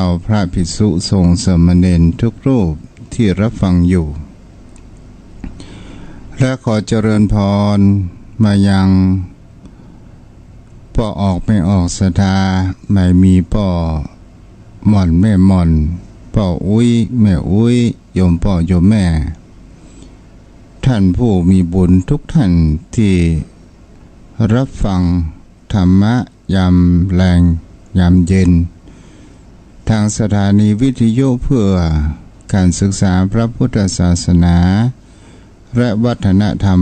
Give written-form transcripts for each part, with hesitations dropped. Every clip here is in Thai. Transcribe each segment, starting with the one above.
เอาพระภิกษุสงฆ์สามเณรทุกรูปที่รับฟังอยู่ และขอเจริญพรมายังป่อออกไม่ออกศรัทธาไม่มีป่อหม่อนแม่หม่อนป่ออุ้ยแม่อุ้ยโยมป่อโยมแม่ท่านผู้มีบุญทุกท่านที่รับฟังธรรมะยามแรงยามเย็นทางสถานีวิทยุเพื่อการศึกษาพระพุทธศาสนาและวัฒนธรรม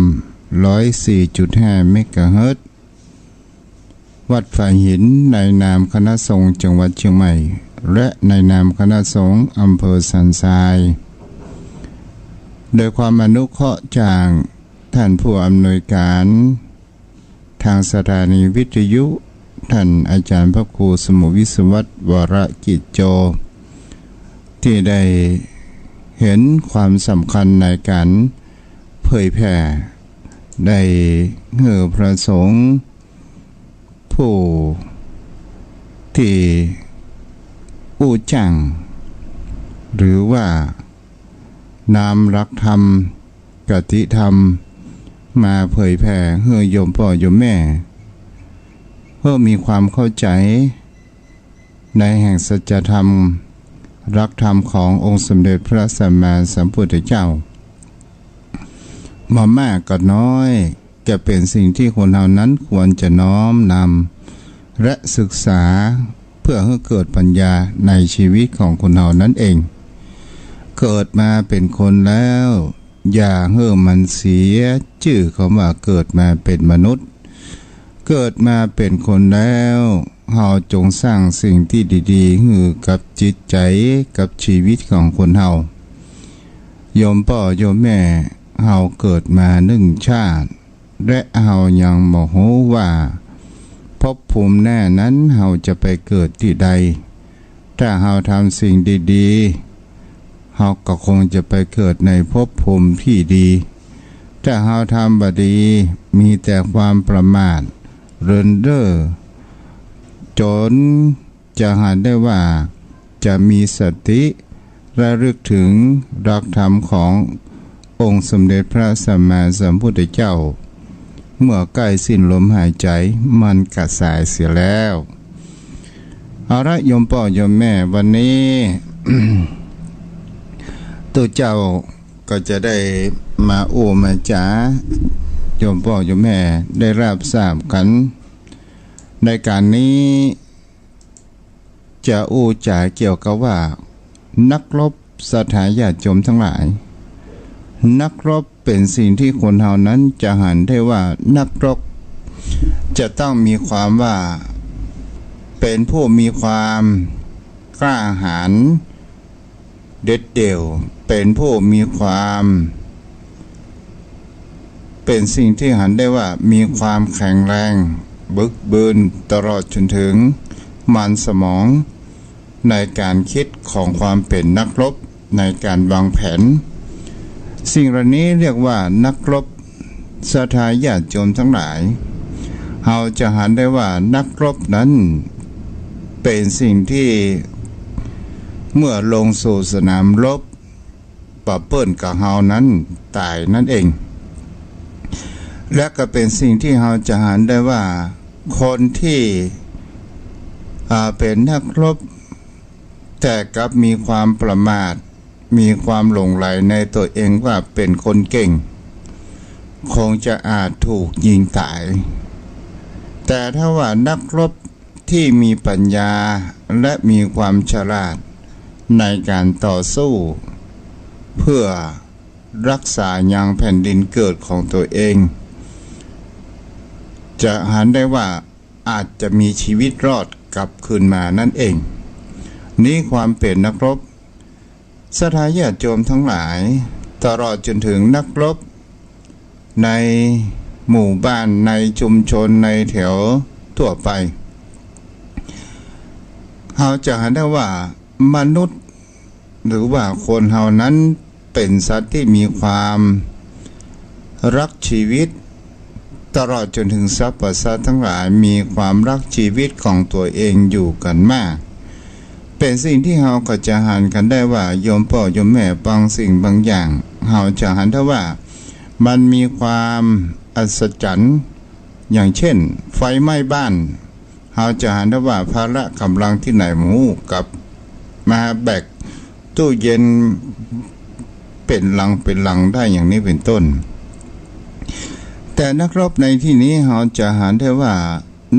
104.5 เมกะเฮิรตซ์วัดฝ่ายหินในนามคณะสงฆ์จังหวัดเชียงใหม่และในนามคณะสงฆ์อำเภอสันทรายโดยความอนุเคราะห์จากท่านผู้อำนวยการทางสถานีวิทยุท่านอาจารย์พระครูสมุวิศวัตรวรกิจโจที่ได้เห็นความสำคัญในการเผยแผ่ได้เหื่อพระสงฆ์ผู้ที่อู้จังหรือว่านำรักธรรมกติธรรมมาเผยแผ่เหื่อโยมพ่อโยมแม่เพื่อมีความเข้าใจในแห่งสัจธรรมรักธรรมขององค์สมเด็จพระสัมมาสัมพุทธเจ้ามามากก็น้อยจะเป็นสิ่งที่คนเหล่านั้นควรจะน้อมนำและศึกษาเพื่อให้เกิดปัญญาในชีวิตของคนเหล่านั้นเองเกิดมาเป็นคนแล้วอย่าให้มันเสียชื่อเขาว่าเกิดมาเป็นมนุษย์เกิดมาเป็นคนแล้วเฮาจงสร้างสิ่งที่ดีๆให้กับจิตใจกับชีวิตของคนเฮาโยมพ่อโยมแม่เฮาเกิดมาหนึ่งชาติและเฮายังบ่ฮู้ว่าภพภูมิหน้านั้นเฮาจะไปเกิดที่ใดถ้าเฮาทำสิ่งดีๆเฮาก็คงจะไปเกิดในภพภูมิที่ดีถ้าเฮาทำบ่ดีมีแต่ความประมาทเรินเร่อจนจะหาได้ว่าจะมีสติระลึกถึงรักธรรมขององค์สมเด็จพระสัมมาสัมพุทธเจ้าเมื่อใกล้สิ้นลมหายใจมันกระสายเสียแล้วเอาละโยมพ่อโยมแม่วันนี้ ตัวเจ้าก็จะได้มาโอ้มาจ๋าโยมพ่อโยมแม่ได้รับทราบกันในการนี้จะอู้จ๋าเกี่ยวกับว่านักรบสถาญาติโยมทั้งหลายนักรบเป็นสิ่งที่คนเฮานั้นจะหันได้ว่านักรบจะต้องมีความว่าเป็นผู้มีความกล้าหาญเด็ดเดี่ยวเป็นผู้มีความเป็นสิ่งที่หันได้ว่ามีความแข็งแรงบึกบืนตลอดจนถึงมันสมองในการคิดของความเป็นนักรบในการวางแผนสิ่งเหล่านี้เรียกว่านักรบสถาญาติโยมทั้งหลายเราจะหันได้ว่านักรบนั้นเป็นสิ่งที่เมื่อลงสู่สนามรบปะเปิ้นกับเฮานั้นตายนั่นเองและก็เป็นสิ่งที่เราจะหันได้ว่าคนที่เป็นนักรบแต่กับมีความประมาทมีความหลงไหลในตัวเองว่าเป็นคนเก่งคงจะอาจถูกยิงตายแต่ถ้าว่านักรบที่มีปัญญาและมีความฉลาดในการต่อสู้เพื่อรักษายังแผ่นดินเกิดของตัวเองจะหันได้ว่าอาจจะมีชีวิตรอดกลับคืนมานั่นเองนี่ความเป็นนักรบสถาญาติโยมทั้งหลายตลอดจนถึงนักรบในหมู่บ้านในชุมชนในแถวทั่วไปเราจะหันได้ว่ามนุษย์หรือว่าคนเฮานั้นเป็นสัตว์ที่มีความรักชีวิตตลอดจนถึงสรรพสัตว์ทั้งหลายมีความรักชีวิตของตัวเองอยู่กันมาก เ เป็นสิ่งที่เราก็จะหันกันได้ว่าโยมพ่อโยมแม่บางสิ่งบางอย่างเราจะหันได้ว่ามันมีความอัศจรรย์อย่างเช่นไฟไหม้บ้านเราจะหันได้ว่าภาระกำลังที่ไหนหมูกับมาแบกตู้เย็นเป็นลังได้อย่างนี้เป็นต้นแต่นักรบในที่นี้เราจะหันได้ว่า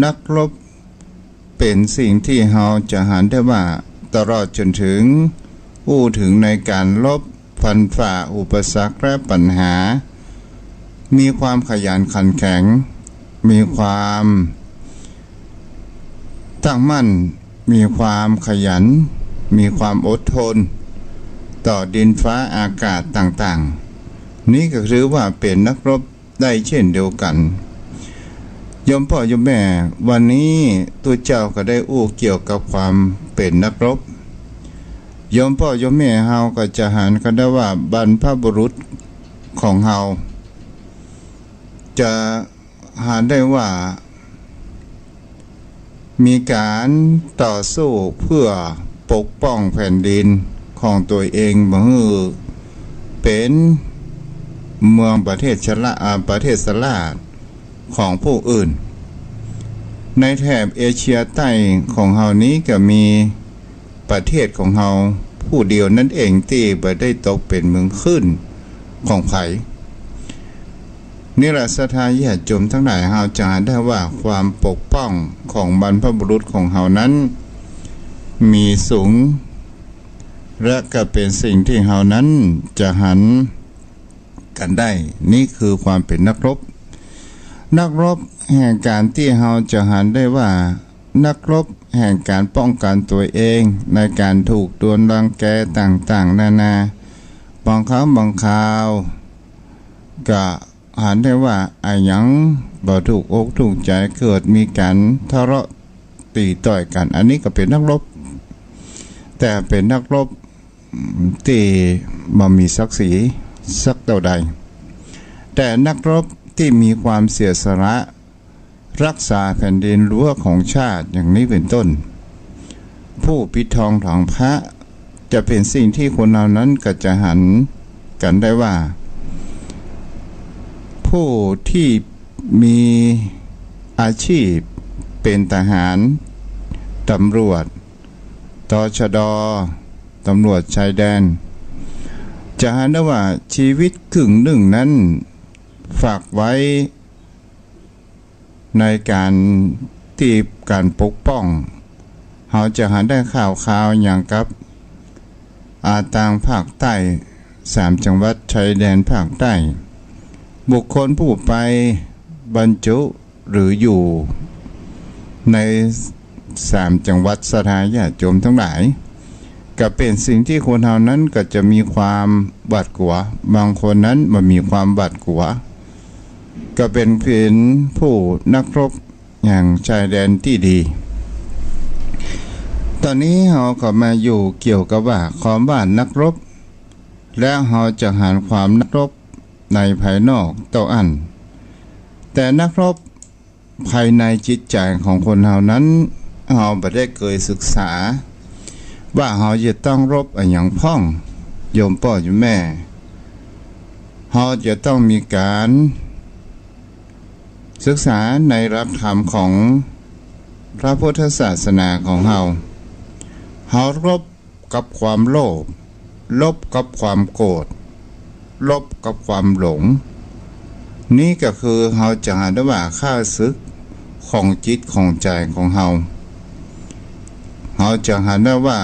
นักรบเป็นสิ่งที่เราจะหันได้ว่าตลอดจนถึงถึงในการลบฟันฝ่าอุปสรรคและปัญหามีความขยันขันแข็งมีความตั้งมั่นมีความขยันมีความอดทนต่อดินฟ้าอากาศต่างๆนี่ก็ถือว่าเป็นนักรบได้เช่นเดียวกันโยมพ่อโยมแม่วันนี้ตัวเจ้าก็ได้เกี่ยวกับความเป็นนักรบโยมพ่อโยมแม่เฮาก็จะหันกันได้ว่าบรรพบุรุษของเฮาจะหันได้ว่ามีการต่อสู้เพื่อปกป้องแผ่นดินของตัวเองบ่ฮือเป็นเมืองประเทศสลาดของผู้อื่นในแถบเอเชียใต้ของเฮานี้ก็มีประเทศของเฮาผู้เดียวนั่นเองที่บ่ได้ตกเป็นเมืองขึ้นของไผนี่แหละศรัทธาญาติโยมทั้งหลายเฮาจะได้ว่าความปกป้องของบรรพบุรุษของเฮานั้นมีสูงและก็เป็นสิ่งที่เฮานั้นจะหันกันได้นี่คือความเป็นนักรบแห่งการที่เฮาจะหันได้ว่านักรบแห่งการป้องกันตัวเองในการถูกโดนรังแกต่างๆนานาบางครั้งบางคราวก็หันได้ว่าไอ้หยังบ่ถูกอกถูกใจเกิดมีการทะเลาะตีต่อยกันอันนี้ก็เป็นนักรบแต่เป็นนักรบที่บ่มีศักดิ์ศรีสักเท่าใดแต่นักรบที่มีความเสียสละรักษาแผ่นดินรั้วของชาติอย่างนี้เป็นต้นผู้ปิดทองถองพระจะเป็นสิ่งที่คนเหล่านั้นก็จะหันกันได้ว่าผู้ที่มีอาชีพเป็นทหารตำรวจตชด.ตำรวจชายแดนจะหันได้ว่าชีวิตครึ่งหนึ่งนั้นฝากไว้ในการปกป้องเขาจะหันได้ข่าวอย่างกับต่างภาคใต้3จังหวัดชายแดนภาคใต้บุคคลผู้ไปบรรจุหรืออยู่ใน3จังหวัดศรัทธาญาติโยมทั้งหลายก็เป็นสิ่งที่คนเหล่านั้นก็จะมีความหวาดกลัวบางคนนั้นมันมีความหวาดกลัวก็เป็นเพียงผู้นักรบอย่างชายแดนที่ดีตอนนี้เราก็มาอยู่เกี่ยวกับว่าความว่านักรบและเราจะหาความนักรบในภายนอกต่ออันแต่นักรบภายในจิตใจของคนเหล่านั้นเราไม่ได้เคยศึกษาว่าเราจะต้องรบอย่างพ่องโยมพ่อโยมแม่เราจะต้องมีการศึกษาในหลักธรรมของพระพุทธศาสนาของเรารบกับความโลภลบกับความโกรธลบกับความหลงนี่ก็คือเราจะหาได้ว่าข้าศึกของจิตของใจของเราจะหาได้ว่า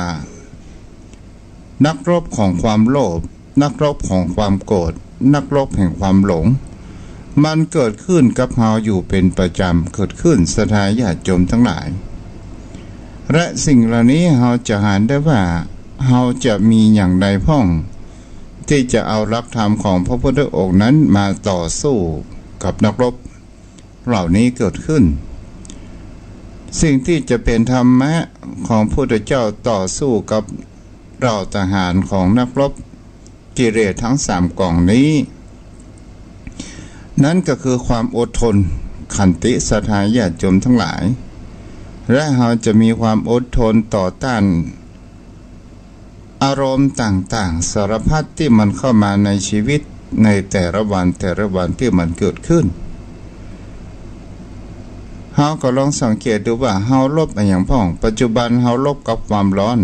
นักรบของความโลภนักรบของความโกรธนักรบแห่งความหลงมันเกิดขึ้นกับเราอยู่เป็นประจำเกิดขึ้นศรัทธาญาติโยมทั้งหลายและสิ่งเหล่านี้เราจะหาได้ว่าเราจะมีอย่างใดพ้องที่จะเอาหลักธรรมของพระพุทธองค์นั้นมาต่อสู้กับนักรบเหล่านี้เกิดขึ้นสิ่งที่จะเป็นธรรมะของพระพุทธเจ้าต่อสู้กับเราทหารของนักรบกิเลสทั้ง3กองนี้นั่นก็คือความอดทนขันติศรัทธาญาติโยมทั้งหลายและเราจะมีความอดทนต่อต้าน อารมณ์ต่างๆสารพัดที่มันเข้ามาในชีวิตในแต่ละวันที่มันเกิดขึ้นเฮาก็ลองสังเกตดูว่าเฮาลบอะไรอย่างพ่องปัจจุบันเฮาลบกับความร้อน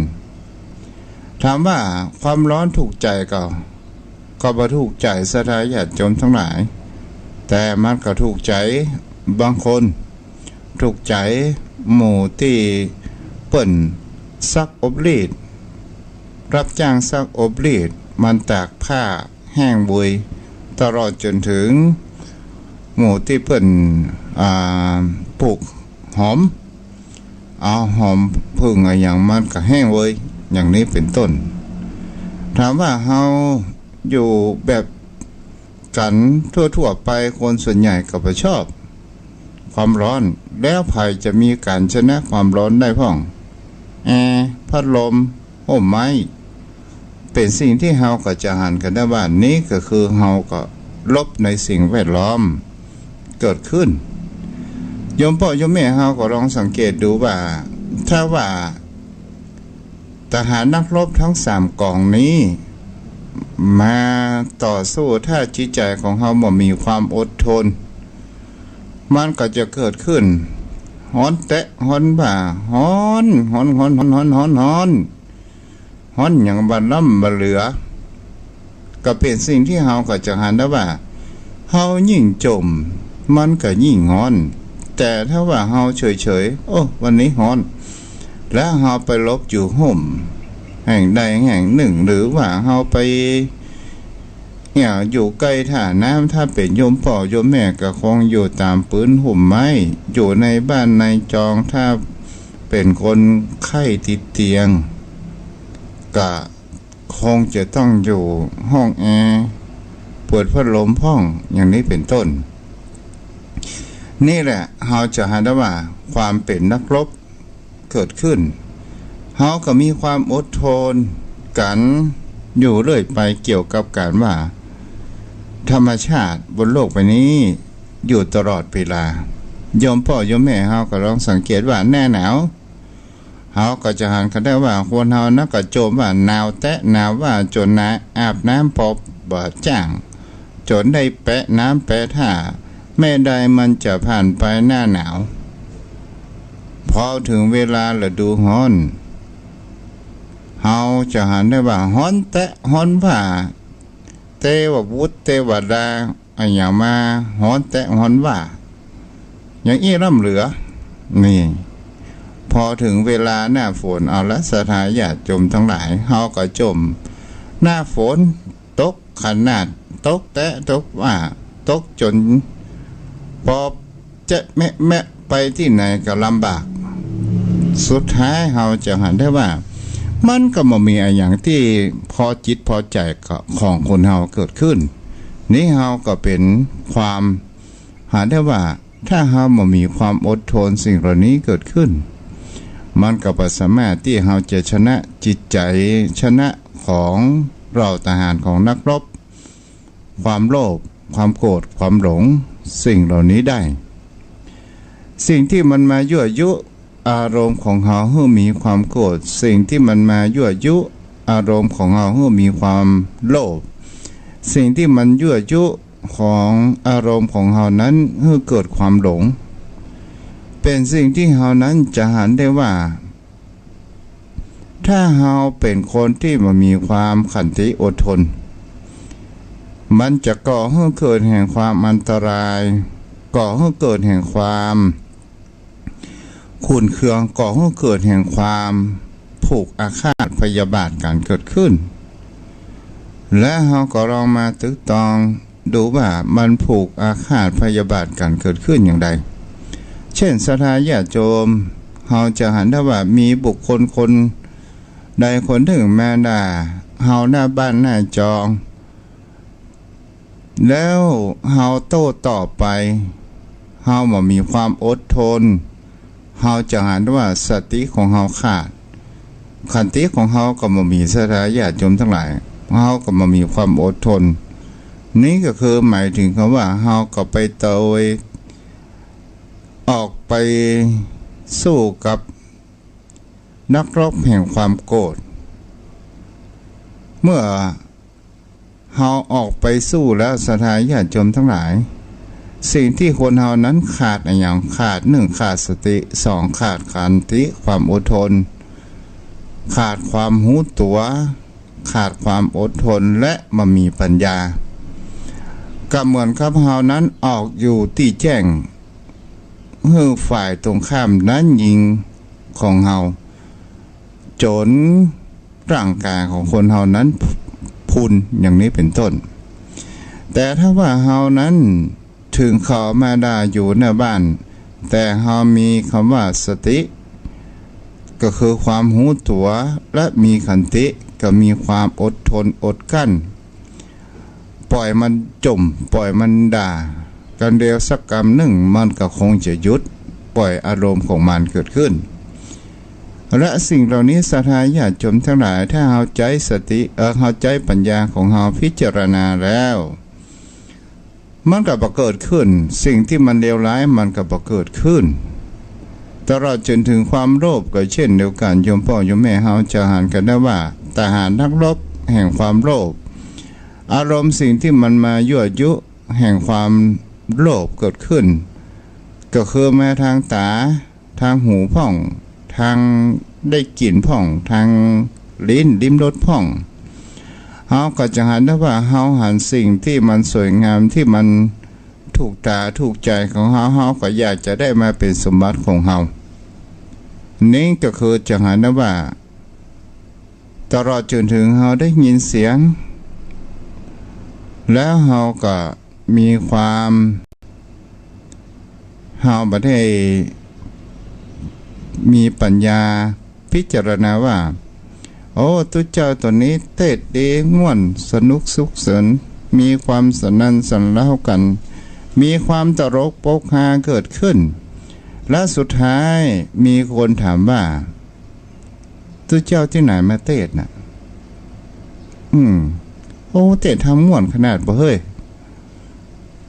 ถามว่าความร้อนถูกใจก็บ่ถูกใจสถาญาติโยมทั้งหลายแต่มันก็ถูกใจบางคนถูกใจหมู่ที่เปิ่นซักอบรีดรับจ้างซักอบรีดมันตากผ้าแห้งบุยตลอดจนถึงหมู่ที่เปิ่นปลูกหอมเอาหอมพึ่งอะไรอย่างมันก็แห้งเว้ยอย่างนี้เป็นต้นถามว่าเฮาอยู่แบบกันทั่วๆไปคนส่วนใหญ่ก็บ่ชอบความร้อนแล้วภัยจะมีการชนะความร้อนได้พ่องแอร์พัดลมห่มไม้เป็นสิ่งที่เฮาก็จะหันกันได้ว่านี้ก็คือเฮาก็ลบในสิ่งแวดล้อมเกิดขึ้นโยมพ่อโยมแม่เฮาก็ลองสังเกตดูว่าถ้าว่าทหารนักรบทั้ง3กองนี้มาต่อสู้ถ้าจิตใจของเฮาบ่มีความอดทนมันก็จะเกิดขึ้นฮ้อนแตะฮ้อนบ่าฮ้อนอย่างบ่ล้ำบ่เหลือก็เป็นสิ่งที่เฮาก็จะหันได้ว่าเฮายิ่งจมมันก็ยิ่งฮ้อนแต่ถ้าว่าเฮาเฉยๆโอ้วันนี้ฮ้อนแล้วเฮาไปลบอยู่ห่มแห่งใดแห่งหนึ่งหรือว่าเฮาไปอยู่ใกล้ท่าน้ำถ้าเป็นโยมพ่อโยมแม่ก็คงอยู่ตามปืนห่มไม้อยู่ในบ้านในจองถ้าเป็นคนไข้ติดเตียงก็คงจะต้องอยู่ห้องแอร์เปิดพัดลมห้องอย่างนี้เป็นต้นนี่แหละเราจะหาได้ว่าความเป็นนักรบเกิดขึ้นเราก็มีความอดทนกันอยู่เรื่อยไปเกี่ยวกับการว่าธรรมชาติบนโลกใบนี้อยู่ตลอดเวลาโยมพ่อโยมแม่เราก็ลองสังเกตว่าแน่หนาวเราก็จะหันกันได้ว่าคนเรานักก็โจมว่าหนาวแตะหนาวว่าจนนะอาบน้ำพอบ่จ้างจนได้แปะน้ำแปะท่าแม่ใดมันจะผ่านไปหน้าหนาวพอถึงเวลาฤดูร้อนเฮาจะหันได้ว่าฮ้อนแตะฮ้อนว่าเทวบุตรเทวดาอะไรอย่างมาฮ้อนแตะฮ้อนว่าอย่างอี้ร่ำเหลือนี่พอถึงเวลาหน้าฝนเอาละสถาญาติโยมทั้งหลายเฮาก็จมหน้าฝนตกขนาดตกแตะตกว่าตกจนพอจะแม่ไปที่ไหนก็ลำบากสุดท้ายเฮาจะหันได้ว่ามันก็บ่มีอะไรอย่างที่พอจิตพอใจของคนเฮาเกิดขึ้นนี่เฮาก็เป็นความหาได้ว่าถ้าเฮาบ่มีความอดทนสิ่งเหล่านี้เกิดขึ้นมันก็บ่สามารถที่เฮาจะชนะจิตใจชนะของเราทหารของนักรบความโลภความโกรธความหลงสิ่งเหล่านี้ได้สิ่งที่มันมายั่วยุอารมณ์ของเฮาให้มีความโกรธสิ่งที่มันมายั่วยุอารมณ์ของเฮาให้มีความโลภสิ่งที่มันยั่วยุของอารมณ์ของเฮานั้นให้เกิดความหลงเป็นสิ่งที่เฮานั้นจะหันได้ว่าถ้าเฮาเป็นคนที่มันมีความขันติอดทนมันจะก่อให้เกิดแห่งความอันตรายก่อให้เกิดแห่งความขุ่นเคืองก่อให้เกิดแห่งความผูกอาฆาตพยาบาทกันเกิดขึ้นและเฮาก็ลองมาตึกตองดูว่ามันผูกอาฆาตพยาบาทกันเกิดขึ้นอย่างไรเช่นสถาญาติโยมเฮาจะหันได้ว่ามีบุคคลคนใดคนหนึ่งมาด่าเฮาหน้าบ้านหน้าจองแล้วเฮาโต้ตอบไปเฮาบ่มีความอดทนเฮาจะหันว่าสติของเฮาขาดขันติของเฮาก็บ่มีสถาญาติโยมทั้งหลายเฮาก็บ่มีความอดทนนี่ก็คือหมายถึงคำว่าเฮาก็ไปเตยออกไปสู้กับนักรบแห่งความโกรธ เมื่อเฮาออกไปสู้แล้วสถานญาติโยมทั้งหลายสิ่งที่คนเฮานั้นขาดอย่างขาด1ขาดสติ2ขาดขันติความอดทนขาดความรู้ตัวขาดความอดทนและมามีปัญญาก็เหมือนกับเฮานั้นออกอยู่ที่แจ้งฮือฝ่ายตรงข้ามนั้นยิงของเฮาจนร่างกายของคนเฮานั้นพุนอย่างนี้เป็นต้นแต่ถ้าว่าเฮานั้นถึงเขามาได้อยู่ในบ้านแต่เฮามีคำว่าสติก็คือความรู้ตัวและมีขันติก็มีความอดทนอดกั้นปล่อยมันจมปล่อยมันด่ากันเดียวสักกรรมหนึ่งมันก็คงจะหยุดปล่อยอารมณ์ของมันเกิดขึ้นและสิ่งเหล่านี้ศรัทธาญาติโยมทั้งหลายถ้าเฮาใจสติเฮาใจปัญญาของเฮาพิจารณาแล้วมันก็บ่เกิดขึ้นสิ่งที่มันเลวร้ายมันก็บ่เกิดขึ้นตลอดจนถึงความโลภก็เช่นเดียวกันโยมพ่อโยมแม่เฮาจะหารกันได้ว่าทหารนักรบแห่งความโลภอารมณ์สิ่งที่มันมายั่วยุแห่งความโลภเกิดขึ้นก็คือแม้ทางตาทางหูพ่องทางได้กลิ่นพ่องทางลิ้นลิ้มรสพ่องเฮาก็จะหันได้ว่าเฮาหันสิ่งที่มันสวยงามที่มันถูกตาถูกใจของเฮาก็อยากจะได้มาเป็นสมบัติของเฮานี่ก็คือจะหันได้ว่าตลอดจนถึงเฮาได้ยินเสียงแล้วเฮาก็มีความเฮาบ่ได้มีปัญญาพิจารณาว่าโอ้ตุเจ้าตัวนี้เต้นดีง่วนสนุกสุขสันต์มีความสนั่นสันเล่ากันมีความตลกโปกฮาเกิดขึ้นและสุดท้ายมีคนถามว่าตุเจ้าที่ไหนมาเต้นน่ะโอ้เต้นทำง่วนขนาดบ่เฮ้ย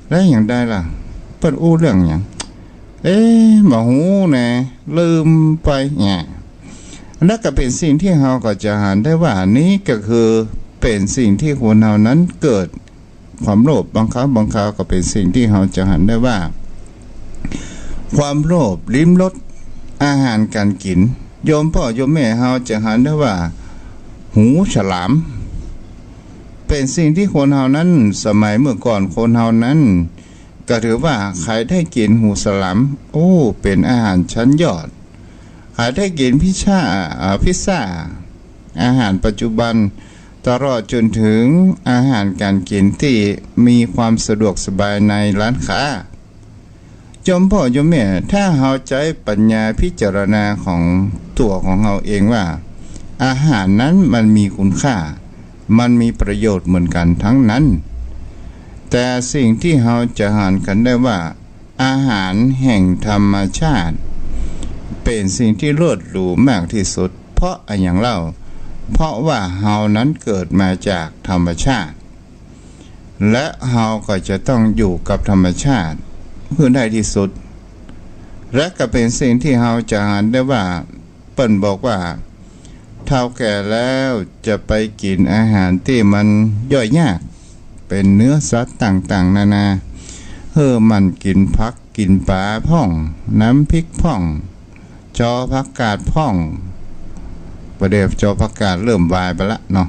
แล้วอย่างใดล่ะเปิ้นอู้เรื่องหยังบ่ฮู้แน่ลืมไปแหน่แล้วก็เป็นสิ่งที่เราก็จะหันได้ว่านี้ก็คือเป็นสิ่งที่คนเรานั้นเกิดความโลภบางคราวก็เป็นสิ่งที่เราจะหันได้ว่าความโลภลิ้มรสอาหารการกินโยมพ่อโยมแม่เราจะหันได้ว่าหูฉลามเป็นสิ่งที่คนเรานั้นสมัยเมื่อก่อนคนเรานั้นก็ถือว่าใครได้กินหูฉลามโอ้เป็นอาหารชั้นยอดใครได้กินพิซซ่าอาหารปัจจุบันตลอดจนถึงอาหารการกินที่มีความสะดวกสบายในร้านค้าจมพ่อโยมแม่ถ้าเราใจปัญญาพิจารณาของตัวของเราเองว่าอาหารนั้นมันมีคุณค่ามันมีประโยชน์เหมือนกันทั้งนั้นแต่สิ่งที่เราจะหารกันได้ว่าอาหารแห่งธรรมชาติเป็นสิ่งที่เลิศหรูมากที่สุดเพราะอย่างเล่าเพราะว่าเฮานั้นเกิดมาจากธรรมชาติและเฮาก็จะต้องอยู่กับธรรมชาติเพื่อได้ที่สุดและก็เป็นสิ่งที่เฮาจะหารได้ว่าเปิ้นบอกว่าเฒ่าแก่แล้วจะไปกินอาหารที่มันย่อยยากเป็นเนื้อสัตว์ต่างๆนานามันกินผักกินปลาพ่องน้ำพริกพ่องจอผักกาดพ่องประเดี๋ยวจอผักกาดเริ่มวายไปละเนาะ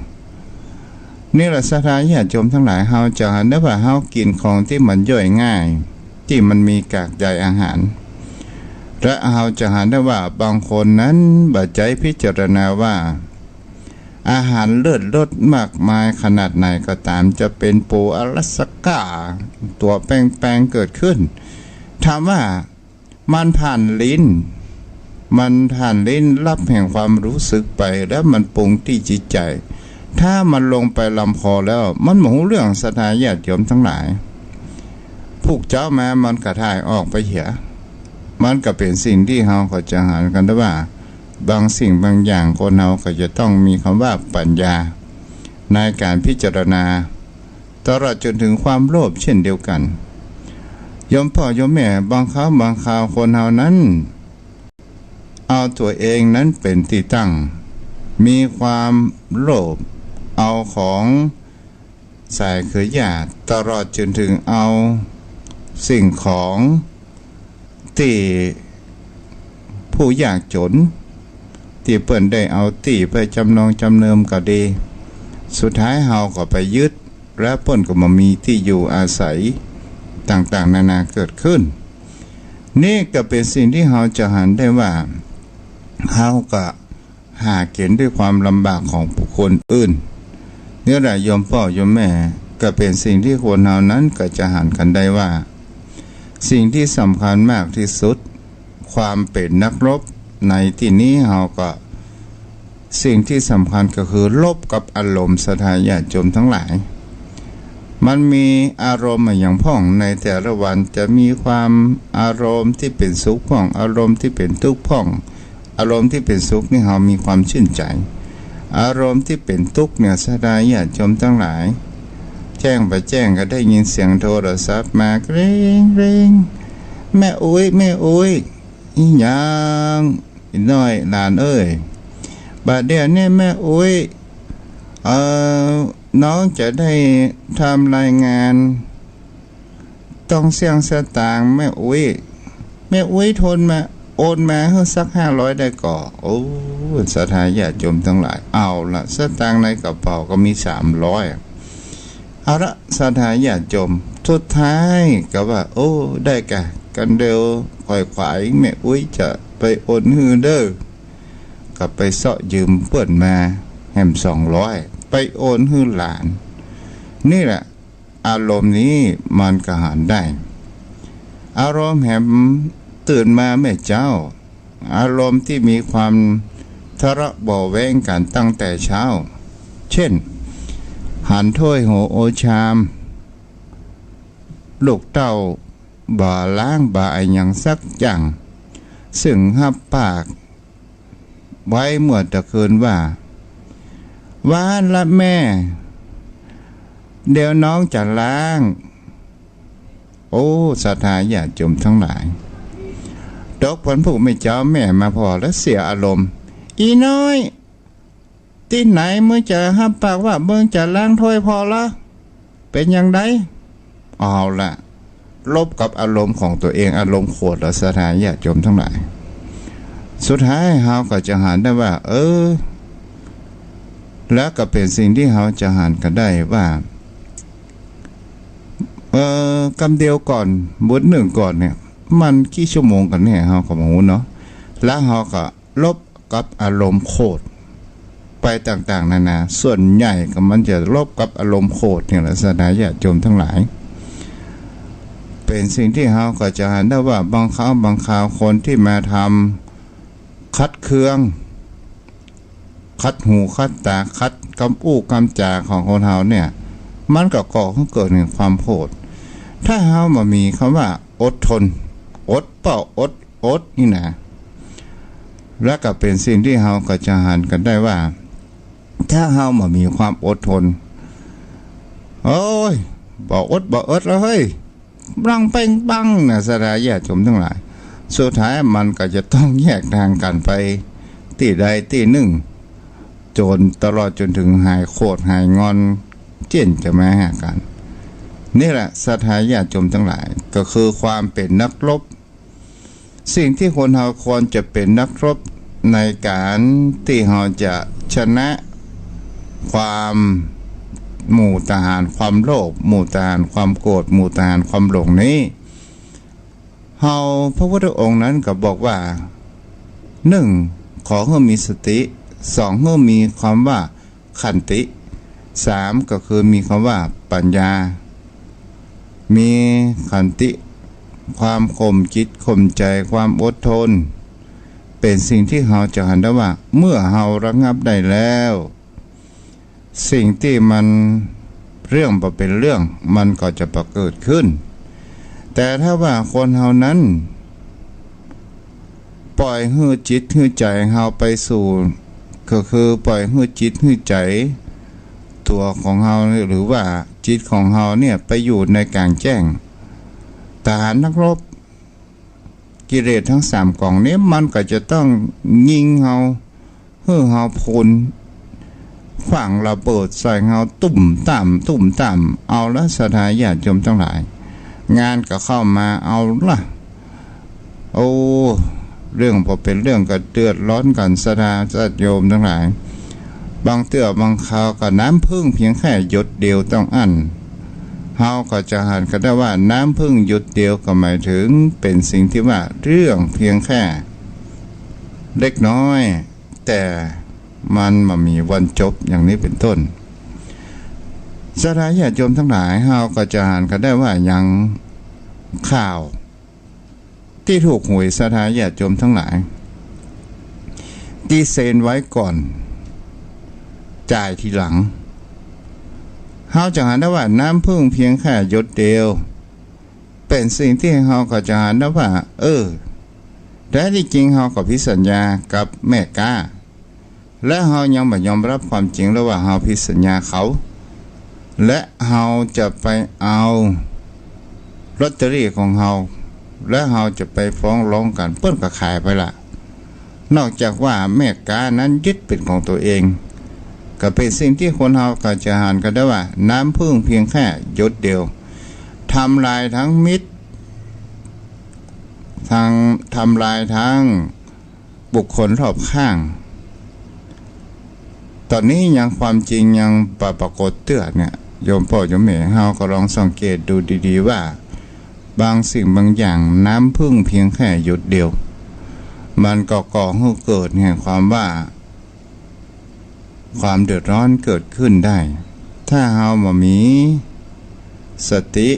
นี่แหละศรัทธาญาติโยมทั้งหลายเฮาจะเห็นได้ว่าเฮากินของที่มันย่อยง่ายที่มันมีกากใยอาหารและเฮาจะเห็นได้ว่าบางคนนั้นบ่ใจพิจารณาว่าอาหารเลิศรสมากมายขนาดไหนก็ตามจะเป็นปูอลาสก้าตัวแป้งเกิดขึ้นถามว่ามันผ่านลิ้นรับแห่งความรู้สึกไปแล้วมันปรุงที่จิตใจถ้ามันลงไปลำคอแล้วมันหมูเรื่องศรัทธาญาติโยมทั้งหลายพวกเจ้าแม้มันกระถ่ายออกไปเหียมันก็เป็นสิ่งที่เราก็จะหากันได้ว่าบางสิ่งบางอย่างคนเราก็จะต้องมีคำว่าปัญญาในการพิจารณาตลอดจนถึงความโลภเช่นเดียวกันโยมพ่อโยมแม่บางคราวคนเรานั้นเอาตัวเองนั้นเป็นที่ตั้งมีความโลภ เอาของใส่ขยะตลอดจนถึงเอาสิ่งของที่ผู้ยากจนที่เปิ่นได้เอาตีไปจำนองจำเนิมก็ดีสุดท้ายเฮาก็ไปยึดและเปิ่นก็มามีที่อยู่อาศัยต่างๆนานาเกิดขึ้นนี่ก็เป็นสิ่งที่เฮาจะหันได้ว่าเฮาก็หาเข็นด้วยความลำบากของบุคคลอื่นเนี่ยแหละโยมพ่อโยมแม่ก็เป็นสิ่งที่คนเฮานั้นก็จะหันกันได้ว่าสิ่งที่สำคัญมากที่สุดความเป็นนักรบในที่นี้เฮาก็สิ่งที่สำคัญก็คือลบกับอารมณ์ศรัทธาญาติโยมทั้งหลายมันมีอารมณ์อย่างพ่องในแต่ละวันจะมีความอารมณ์ที่เป็นสุขพ่องอารมณ์ที่เป็นทุกข์พ่องอารมณ์ที่เป็นสุขนี่เฮามีความชื่นใจอารมณ์ที่เป็นทุกข์เนี่ยศรัทธาญาติโยมทั้งหลายแจ้งไปแจ้งก็ได้ยินเสียงโทรศัพท์มาเร่งเร่งแม่อุ้ยแม่อุ้ยอีหยังอีน้อยหลานเอ้ยบัดเดี๋ยวนี้แม่อุ้ยน้องจะได้ทำรายงานต้องเสี่ยงสตางค์แม่อุ้ยทนมาโอนมาให้สัก500ได้ก่อโอ้ศรัทธาญาติโยมทั้งหลายเอาละสตางค์ในกระเป๋าก็มี300เอาละศรัทธาญาติโยมสุดท้ายก็ว่าโอ้ได้กันเดียวค่อยขวายแม่อุ้ยจะไปโอนฮือเด้อก็ไปเสาะยืมเปิ้นมาแหม200ไปโอนฮือหลานนี่แหละอารมณ์นี้มันก็หันได้อารมณ์แหมตื่นมาแม่เจ้าอารมณ์ที่มีความทะเลาะเบาะแว้งกันตั้งแต่เช้าเช่นหันถ้วยโหโอชามลูกเต้าบ่ล้างบ่ายอย่างสักอย่างซึ่งหับปากไว้เมื่อตะคืนว่าละแม่เดี๋ยวน้องจะล้างโอ้ศรัทธาญาติโยมทั้งหลายดอกผลผู้ไม่เจ้าแม่มาพอแล้วเสียอารมณ์อีน้อยที่ไหนเมื่อจะหับปากว่าเมื่อจะล้างถ้วยพอละเป็นอย่างไรเอาละลบกับอารมณ์ของตัวเองอารมณ์โกรธและศรัทธาญาติโยมทั้งหลายสุดท้ายเฮาก็จะหันได้ว่าแล้วก็เป็นสิ่งที่เฮาจะหันกันได้ว่ากำเดียวก่อนบทหนึ่งก่อนเนี่ยมันกี่ชั่วโมงกันเนี่ยเฮาก็บ่รู้เนาะแล้วเฮาก็ลบกับอารมณ์โกรธไปต่างๆนานาส่วนใหญ่ก็มันจะลบกับอารมณ์โกรธเนี่ยแหละศรัทธาญาติโยมทั้งหลายเป็นสิ่งที่เฮาก็จะหันได้ว่าบางคราวคนที่มาทำคัดเครื่องคัดหูคัดตาคัดคำอู้คำจาของคนเฮาเนี่ยมันก็ก่อให้เกิดถึงความโกรธถ้าเฮามามีคำว่าอดทนอดเปล่าอดนี่นะแล้วก็เป็นสิ่งที่เฮาก็จะหันกันได้ว่าถ้าเฮามามีความอดทนโอ้ยบ่อดแล้วเฮ้ยบังเป่งบังนะศรัทธาญาติโยมทั้งหลายสุดท้ายมันก็จะต้องแยกทางกันไปที่ใดที่หนึ่งจนตลอดจนถึงหายโคตรหายงอนเจียนจะมาหากันนี่แหละศรัทธาญาติโยมทั้งหลายก็คือความเป็นนักรบสิ่งที่คนเราควรจะเป็นนักรบในการที่เราจะชนะความหมู่ทหารความโลภหมู่ทหารความโกรธหมู่ทหารความหลงนี้เฮาพระพุทธองค์นั้นก็บอกว่า1ขอให้มีสติ2ให้มีความว่าขันติ3ก็คือมีคำว่าปัญญามีขันติความข่มจิตข่มใจความอดทนเป็นสิ่งที่เฮาจะหันได้ว่าเมื่อเฮาระงับได้แล้วสิ่งที่มันเรื่องบ่เป็นเรื่องมันก็จะประเกิดขึ้นแต่ถ้าว่าคนเฮานั้นปล่อยให้จิตให้ใจเฮาไปสู่ก็คือปล่อยให้จิตให้ใจตัวของเฮาหรือว่าจิตของเฮาเนี่ยไปอยู่ในกลางแจ้งทหารนักรบกิเลสทั้ง3กองนี้มันก็จะต้องยิงเฮาให้เฮาพ้น ฝังระเบิดใส่เงาตุ่มต่ำเอาละสถาญาติโยมทั้งหลายงานก็เข้ามาเอาละโอ้เรื่องพอเป็นเรื่องก็เดือดร้อนกันสถาญาติโยมทั้งหลายบางเตื้อบางคราวก็น้ำพึ่งเพียงแค่หยดเดียวต้องอั้นเฮาก็จะหันกันได้ว่าน้ำพึ่งหยดเดียวก็หมายถึงเป็นสิ่งที่ว่าเรื่องเพียงแค่เล็กน้อยแต่มันมามีวันจบอย่างนี้เป็นต้นสถาญาติโยมทั้งหลายเฮาก็จะหันกันได้ว่ายังข่าวที่ถูกหวยสถาญาติโยมทั้งหลายที่เซ็นไว้ก่อนจ่ายทีหลังเฮาจะหันได้ว่าน้ำพึ่งเพียงแค่หยดเดียวเป็นสิ่งที่เฮาก็จะหันได้ว่าแต่ที่จริงเฮาก็พิสัญญากับแม่กาและเฮายังไม่ยอมรับความจริงแล้วว่าเฮาพิสัญญาเขาและเฮาจะไปเอาลอตเตอรี่ของเฮาและเฮาจะไปฟ้องร้องกันเปิ้นก็ขายไปละนอกจากว่าแม่กานั้นยึดเป็นของตัวเองก็เป็นสิ่งที่คนเฮาก็จะหันกันได้ว่าน้ำพึ่งเพียงแค่หยดเดียวทำลายทั้งมิตรทำลายทั้งบุคคลรอบข้างตอนนี้ยังความจริงยังปรากฏเตือนเนี่ยโยมพ่อโยมแม่เฮาก็ลองสังเกตดูดีๆว่าบางสิ่งบางอย่างน้ำพึ่งเพียงแค่หยดเดียวมันก็ก่อให้เกิดแห่งความว่าความเดือดร้อนเกิดขึ้นได้ถ้าเฮาบ่มีสติ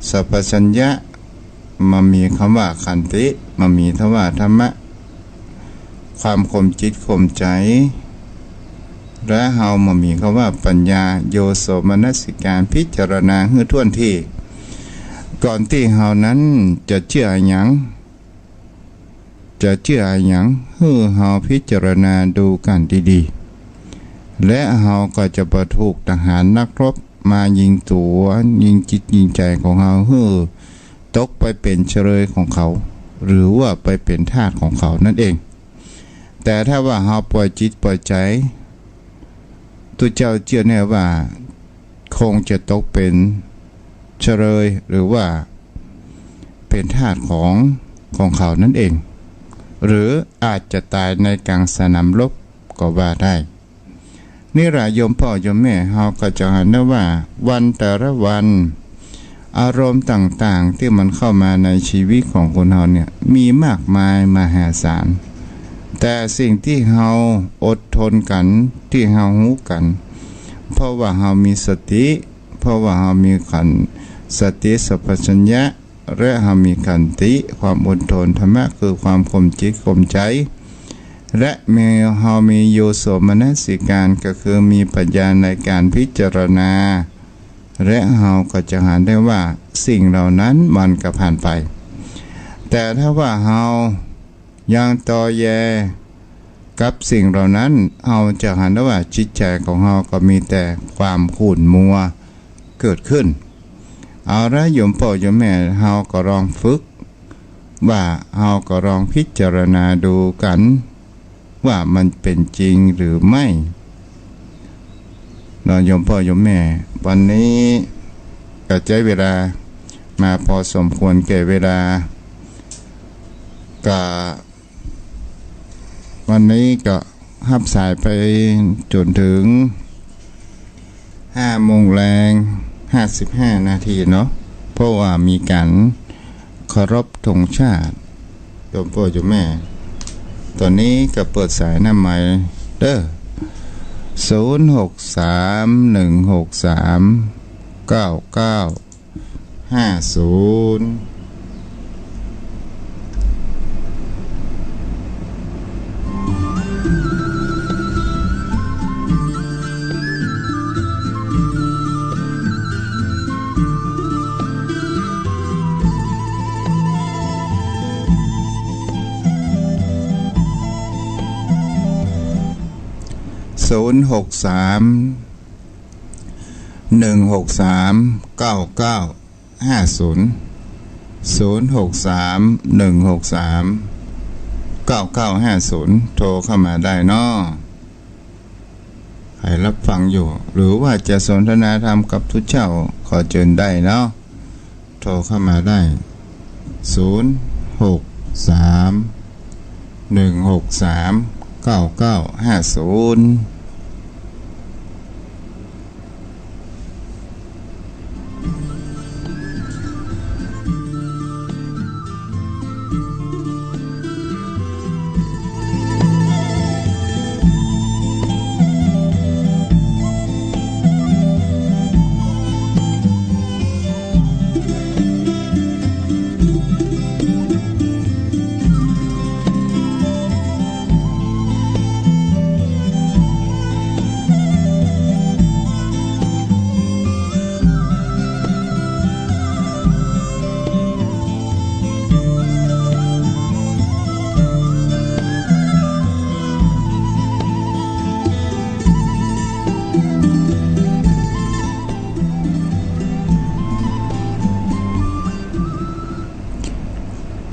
สัพพัญญะมันมีคำว่าขันติมันมีคำว่าธรรมะความคมจิตคมใจและเฮามันมีคำว่าปัญญาโยโสมนสิการพิจารณาให้ท่วนที่ก่อนที่เฮานั้นจะเชื่อหยังให้เฮาพิจารณาดูกันดีๆและเฮาก็จะประถูกทหารนักรบมายิงตัวยิงจิตยิงใจของเฮาให้ตกไปเป็นเฉลยของเขาหรือว่าไปเป็นทาสของเขานั่นเองแต่ถ้าว่าเฮาปล่อยจิตปล่อยใจตัวเจ้าเชื่อแน่ว่าคงจะตกเป็นเฉลยหรือว่าเป็นทาสของเขานั่นเองหรืออาจจะตายในกลางสนามรบก็ว่าได้นี่ล่ะโยมพ่อโยมแม่เฮาก็จะเห็นได้ว่าวันแต่ละวันอารมณ์ต่างๆที่มันเข้ามาในชีวิตของคนเฮาเนี่ยมีมากมายมหาศาลแต่สิ่งที่เฮาอดทนกันที่เฮารู้กันเพราะว่าเฮามีสติเพราะว่าเฮามีขันสติสัพพัญญะและเฮามีขันติความอดทนธรรมะคือความคมจิตคมใจและเฮามีโยโสมนสิการก็คือมีปัญญาในการพิจารณาและเฮาก็จะหาได้ว่าสิ่งเหล่านั้นมันก็ผ่านไปแต่ถ้าว่าเฮายังตอแยกับสิ่งเหล่านั้นเฮาจะเห็นได้ว่าจิตใจของเฮาก็มีแต่ความขุ่นมัวเกิดขึ้นเอาละโยมพ่อโยมแม่เฮาก็ลองฝึกว่าเฮาก็ลองพิจารณาดูกันว่ามันเป็นจริงหรือไม่โยมพ่อโยมแม่วันนี้ก็ใช้เวลามาพอสมควรแก่เวลาก็วันนี้ก็หับสายไปจนถึง5 โมงแรง55 นาทีเนาะเพราะว่ามีการเคารพธงชาติโยมพ่อโยมแม่ตอนนี้ก็เปิดสายหน้าใหม่เด้อ0631639950โทรเข้ามาได้เนาะ รับฟังอยู่ หรือว่าจะสนทนาธรรมกับทุกเจ้าขอเชิญได้เนาะโทรเข้ามาได้063 163 9950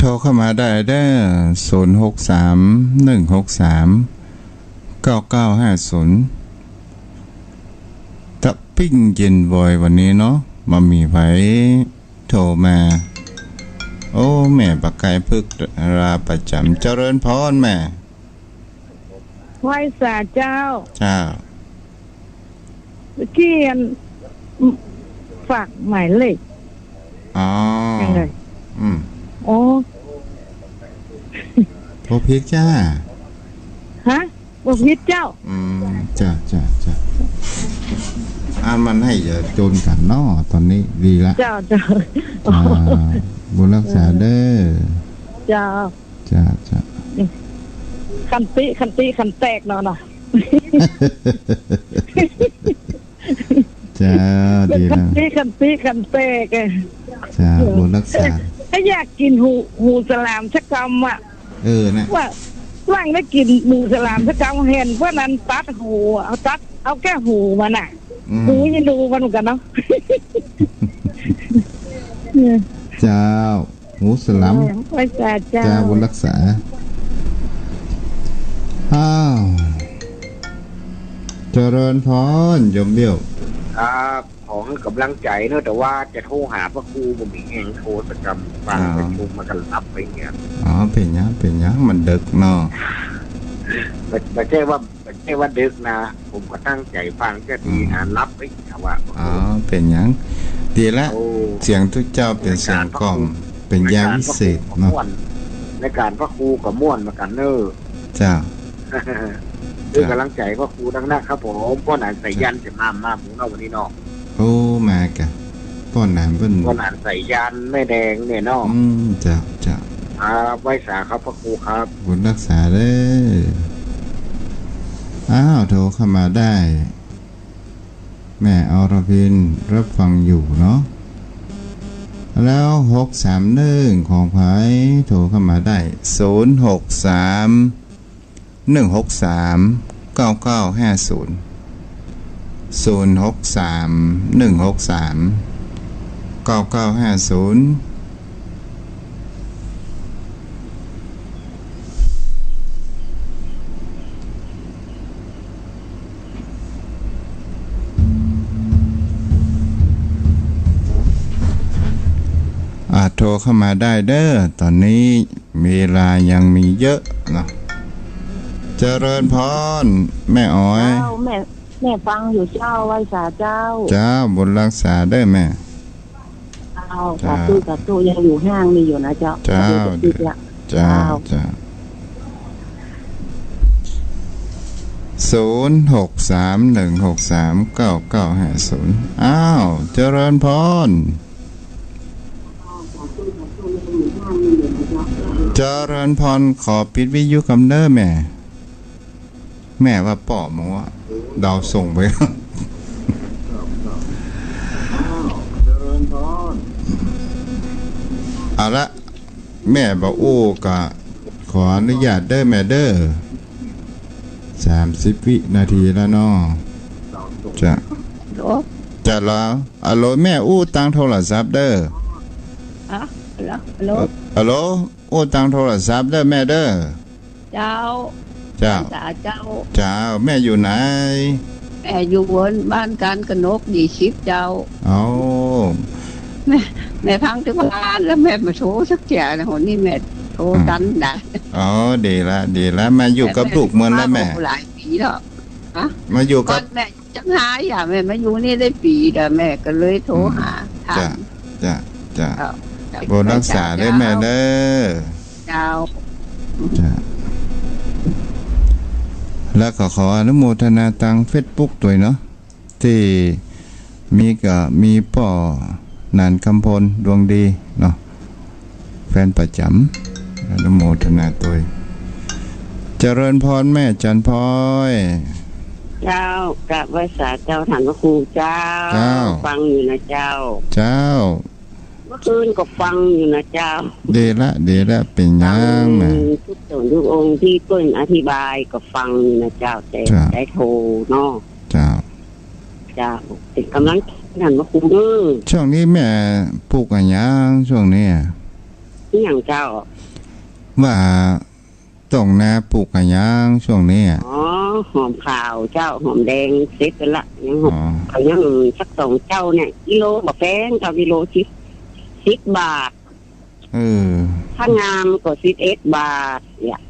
โทรเข้ามาได้063 163 9950ตะปิ้งเย็นบ่อยวันนี้เนาะมามีไผโทรมาโอ้แม่ปากไก่พึกราประจำเจริญพรแม่ไหว้สาเจ้าเจ้าเกียนฝากหมายเลขอ๋อยังไงโอ้โทรพิกจ้าฮะบ่พิกเจ้าจ้าอ่านมันให้อย่าโจนกันเนาะตอนนี้ดีละเจ้าบุญรักษาเด้อจ้าคันติคันแตกเนาะจ้าดีแล้วคันติคันแตกจ้าบุญรักษาถ้าอยากกินหูสลามสักกำอ่ะนะว่าว่างได้กินหมูสลามสักกำเห็นเพราะนั้นตัดหูเอาแค่หูมันน่ะหูยังดูมันเหมือนกันเนาะเจ้าหูสลามไว้เจ้าบุญรักษาเจริญพรยมเบี้ยวขอให้กำลังใจเนอะแต่ว่าจะโทรหาพระครูบ่มีแห่งโทรประจำฟังประชุมมากันรับไปเนี่ยเป็นยังมันดึกเนาะไม่ใช่ว่าดึกนะผมก็ตั้งใจฟังแค่ดีนะรับไปว่าเป็นยังดีละเสียงทุกเจ้าเป็นเสียงกล่อมเป็นยาวิเศษเนาะในการพระครูกับม่วนมากันเนอะเจ้าด้วยกำลังใจพระครูดังนั้นครับผมป้อนอ่านใส่ยันจะมาหมูนอกวันนี้เนาะมากะป้อนอ่านป้อนอ่านใส่ยันแม่แดงเนี่ยเนาะเจ้าไว้สาครับพระครูครับบุญรักษาเด้อโทรเข้ามาได้แม่อรพินรับฟังอยู่เนาะแล้ว631ของไผโทรเข้ามาได้063 163 9950 063 163 9950โทรเข้ามาได้เด้อตอนนี้เวลายังมีเยอะเนาะเจริญพรแม่อ้อยแม่ฟังอยู่เจ้าไว้สาเจ้าบุญรักษาเด้อแม่สาธุยังอยู่ห้างนี่อยู่นะเจ้า063 163 9950เจริญพรเจริญพรขอปิดวิทยุกับเด้อแม่ว่าป่อมว่าดาวส่งไปเจริญพรเอาละแม่บอกกะขออนุญาตเด้อแม่เด้อ30 วินาทีแล้วเนาะจะแล้วฮัลโหลแม่ตั้งโทรศัพท์เด้อฮัลโหลตั้งโทรศัพท์เด้อแม่เด้อเจ้าแม่อยู่ไหน แม่อยู่บนบ้านการกนก20เจ้าเอา แม่พังที่บ้านแล้วแม่มาโทรสักแก่นะคนนี้แม่โทรกันได้อ๋อดีละมาอยู่กับลูกเมืองแล้วแม่หลายปีแล้วมาอยู่กับแม่จังหาอย่าแม่มาอยู่นี่ได้ปีแต่แม่ก็เลยโทรหาจ้ะโบรักษาได้แม่เด้อเจ้าจ้ะแล้วก็ขออนุโมทนาทาง Facebook ด้วยเนาะที่มีป่อนานคำพลดวงดีเนาะแฟนประจำอนุโมทนาตัวเจริญพรแม่จันพลอยเจ้ากราบไหว้สาเจ้าฐานพระครูเจ้าฟังอยู่นะเจ้าเมื่อคืนก็ฟังอยู่นะเจ้าเดละเป็นยังแม่ทุกส่วนทุกองค์ที่เปิ้นอธิบายก็ฟังอยู่นะเจ้าแต่ได้โทรเนาะเจ้าเป็นกำลังฐานพระครูเด้อช่วงนี้แม่ปลูกอะไรยังช่วงนี้นี่อย่างเจ้าว่าต้องนาปลูกอะไรยังช่วงนี้อ๋อหอมขาวเจ้าหอมแดงเสร็จกันละยังหอมเขายังสัก2เจ้าเนี่ยกิโลบ่แพงเจ้ากิโล10 บาทถ้างามก็11 บาทเนี่ย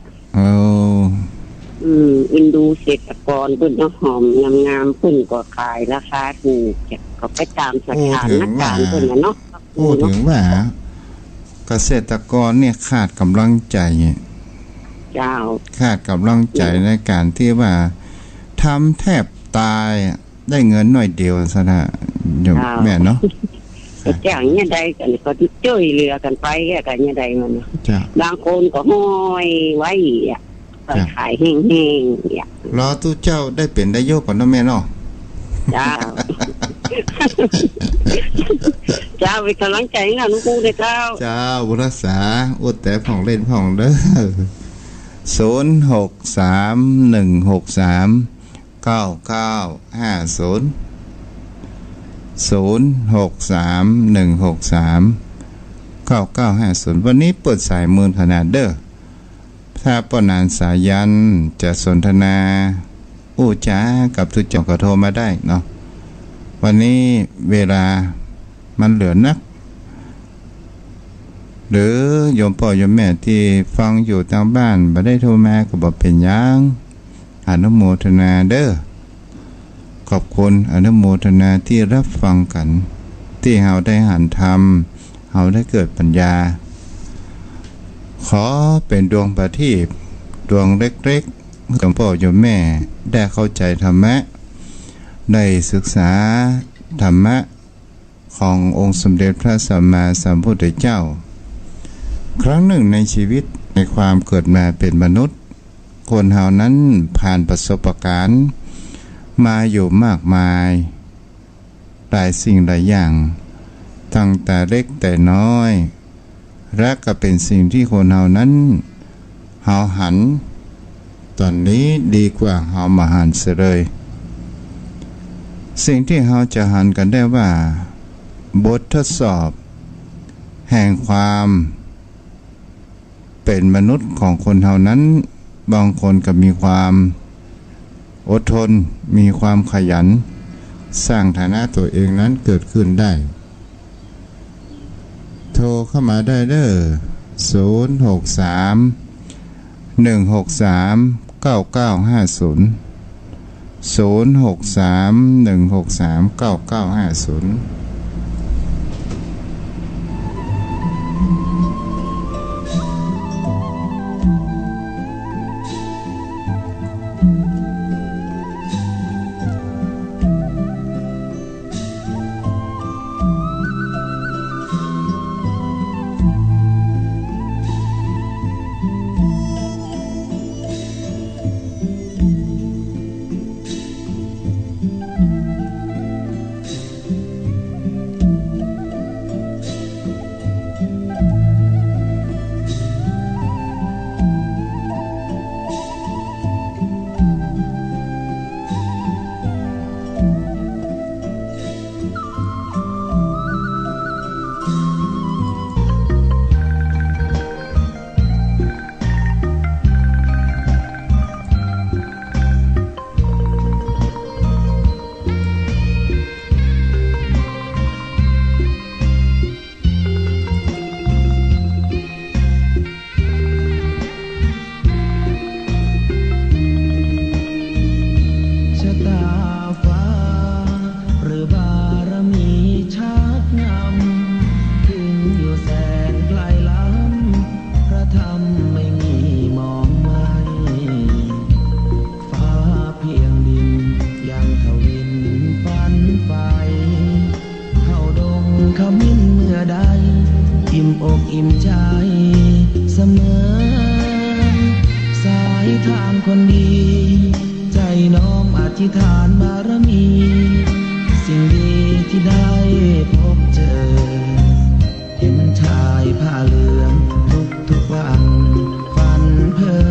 อินดูเศรษฐกรเพิ่นหอมงามๆเพิ่นก็ขายราคาถูกก็ไปตามสถานการณ์เพิ่นน่ะเนาะพูดถึงว่าเกษตรกรเนี่ยขาดกำลังใจเจ้าขาดกำลังใจในการที่ว่าทำแทบตายได้เงินหน่อยเดียวซะนะแม่เนาะแจ้งเนี่ยใดกันก็ช่วยเหลือกันไปกันเนี่ยใดมันบางคนก็ห้อยไว้ขายแห้งๆเนี่ยรอตู้เจ้าได้เป็นได้โยกก่อนเนาะแม่เนาะจ้าจ้าไปกำลังใจนะลูกกูเลยเจ้าบุรักษาอุดแต่ผ่องเล่นผ่องเด้อ063-163-9950วันนี้เปิดสายมือขนาดเด้อถ้าป้อนานสายันจะสนทนาอู้จ้ากับทุกเจ้าก็โทรมาได้เนาะวันนี้เวลามันเหลือนักหรือโยมพ่อโยมแม่ที่ฟังอยู่ทางบ้านบ่ได้โทรมาก็บอกเป็นยังอนุโมทนาเด้อขอบคุณอนุโมทนาที่รับฟังกันที่เฮาได้หันธรรมเฮาได้เกิดปัญญาขอเป็นดวงประทีปดวงเล็กๆโยมพ่อโยมแม่ได้เข้าใจธรรมะได้ศึกษาธรรมะขององค์สมเด็จพระสัมมาสัมพุทธเจ้าครั้งหนึ่งในชีวิตในความเกิดมาเป็นมนุษย์คนเฮานั้นผ่านประสบการณ์มาอยู่มากมายหลายสิ่งหลายอย่างตั้งแต่เล็กแต่น้อยและก็เป็นสิ่งที่คนเฮานั้นเฮาหันตอนนี้ดีกว่าเฮามาหันเสียเลยสิ่งที่เฮาจะหันกันได้ว่าบททดสอบแห่งความเป็นมนุษย์ของคนเฮานั้นบางคนก็มีความอดทนมีความขยันสร้างฐานะตัวเองนั้นเกิดขึ้นได้โทรเข้ามาได้เด้อ063-163-9950 อิ่มใจเสมอสายทานคนดีใจน้อมอธิษฐานบารมีสิ่งดีที่ได้พบเจอเห็นชายผ้าเหลืองทุกวันฝันเพ้อ